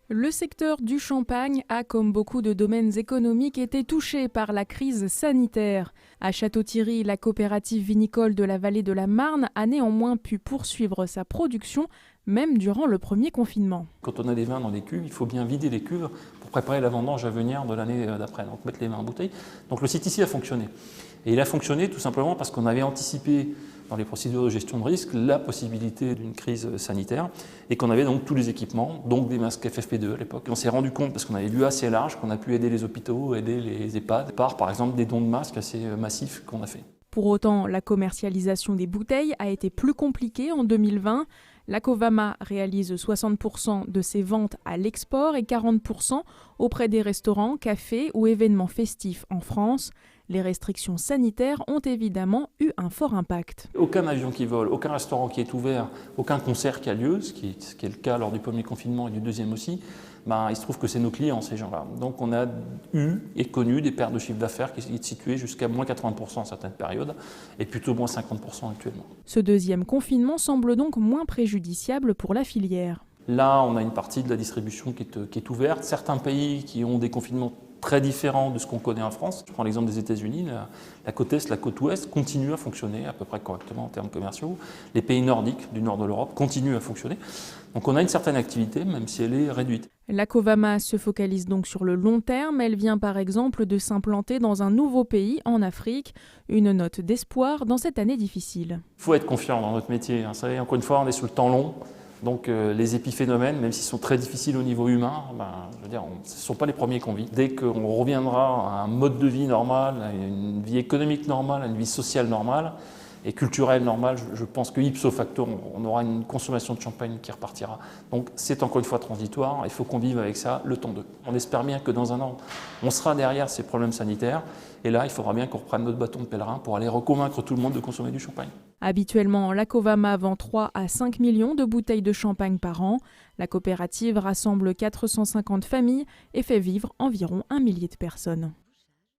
Le secteur du champagne a, comme beaucoup de domaines économiques, été touché par la crise sanitaire. À Château-Thierry, la coopérative vinicole de la vallée de la Marne a néanmoins pu poursuivre sa production, même durant le premier confinement. Quand on a des vins dans les cuves, il faut bien vider les cuves pour préparer la vendange à venir de l'année d'après, donc mettre les vins en bouteille. Donc le site ici a fonctionné. Et il a fonctionné tout simplement parce qu'on avait anticipé dans les procédures de gestion de risque la possibilité d'une crise sanitaire et qu'on avait donc tous les équipements, donc des masques FFP2 à l'époque. Et on s'est rendu compte, parce qu'on avait vu assez large, qu'on a pu aider les hôpitaux, aider les EHPAD, par exemple des dons de masques assez massifs qu'on a fait. Pour autant, la commercialisation des bouteilles a été plus compliquée en 2020. La Covama réalise 60% de ses ventes à l'export et 40% auprès des restaurants, cafés ou événements festifs en France. Les restrictions sanitaires ont évidemment eu un fort impact. Aucun avion qui vole, aucun restaurant qui est ouvert, aucun concert qui a lieu, ce qui est le cas lors du premier confinement et du deuxième aussi, il se trouve que c'est nos clients, ces gens-là. Donc on a eu et connu des pertes de chiffre d'affaires qui sont situées jusqu'à moins 80% à certaines périodes et plutôt moins 50% actuellement. Ce deuxième confinement semble donc moins préjudiciable pour la filière. Là, on a une partie de la distribution qui est ouverte. Certains pays qui ont des confinements très différents de ce qu'on connaît en France. Je prends l'exemple des États-Unis, la côte Est, la côte Ouest continuent à fonctionner à peu près correctement en termes commerciaux. Les pays nordiques du nord de l'Europe continuent à fonctionner. Donc on a une certaine activité, même si elle est réduite. La Covama se focalise donc sur le long terme. Elle vient par exemple de s'implanter dans un nouveau pays en Afrique. Une note d'espoir dans cette année difficile. Il faut être confiant dans notre métier. Vous savez, encore une fois, on est sur le temps long. Donc les épiphénomènes, même s'ils sont très difficiles au niveau humain, ce ne sont pas les premiers qu'on vit. Dès qu'on reviendra à un mode de vie normal, à une vie économique normale, à une vie sociale normale et culturelle normale, je pense que ipso facto, on aura une consommation de champagne qui repartira. Donc c'est encore une fois transitoire, il faut qu'on vive avec ça le temps d'eux. On espère bien que dans un an, on sera derrière ces problèmes sanitaires et là, il faudra bien qu'on reprenne notre bâton de pèlerin pour aller reconvaincre tout le monde de consommer du champagne. Habituellement, la Covama vend 3 à 5 millions de bouteilles de champagne par an. La coopérative rassemble 450 familles et fait vivre environ 1 millier de personnes.